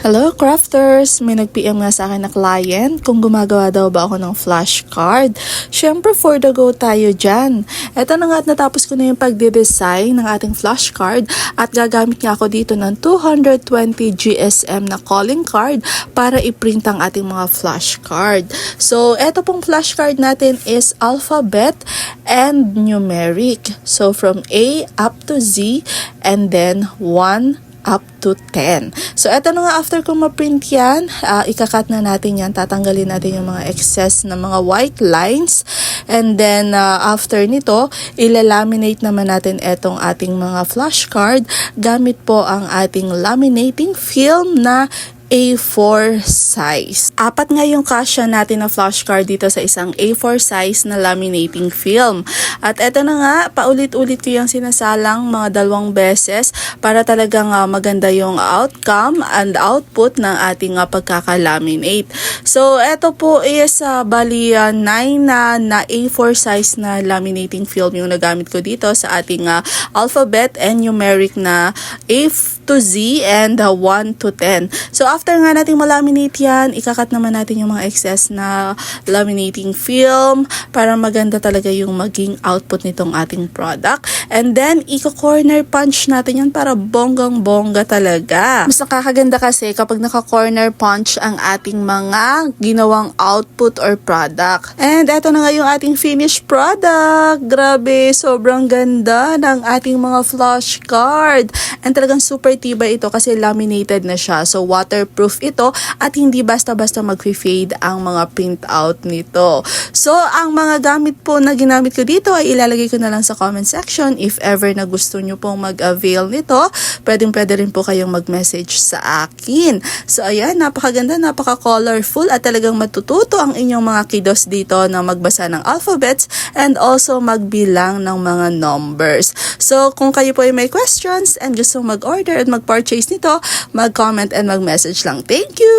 Hello crafters! May nag-PM nga sa akin na client kung gumagawa daw ba ako ng flashcard. Siyempre for the go tayo dyan. Eto na nga at natapos ko na yung pagde-design ng ating flashcard at gagamit nga ako dito ng 220 GSM na calling card para i-print ang ating mga flashcard. So eto pong flashcard natin is alphabet and numeric. So from A up to Z and then 1 up to 10. So, eto na nga, after kong ma-print yan, ikakat na natin yan. Tatanggalin natin yung mga excess na mga white lines. And then, after nito, ilalaminate naman natin etong ating mga flashcard gamit po ang ating laminating film na A4 size. Apat nga yung kasya natin na flashcard dito sa isang A4 size na laminating film. At eto na nga, paulit-ulit ko yung sinasalang mga 2 beses para talagang maganda yung outcome and output ng ating pagkakalaminate. So, eto po is bali 9 na A4 size na laminating film yung nagamit ko dito sa ating alphabet and numeric na A to Z and 1 to 10. So, after nga natin malaminate yan, ikakat naman natin yung mga excess na laminating film para maganda talaga yung maging output nitong ating product. And then, iko-corner punch natin yan para bonggang-bongga talaga. Mas nakakaganda kasi kapag naka-corner punch ang ating mga ginawang output or product. And eto na nga yung ating finished product. Grabe, sobrang ganda ng ating mga flashcard. And talagang super tibay ito kasi laminated na siya. So, waterproof ito at hindi basta-basta mag-fade ang mga printout nito. So, ang mga gamit po na ginamit ko dito ay ilalagay ko na lang sa comment section. If ever na gusto nyo pong mag-avail nito, pwede rin po kayong mag-message sa akin. So, ayan, napakaganda, napaka-colorful at talagang matututo ang inyong mga kiddos dito na magbasa ng alphabets and also magbilang ng mga numbers. So, kung kayo po ay may questions and gusto mag-order at mag-purchase nito, mag-comment and mag-message lang. Thank you!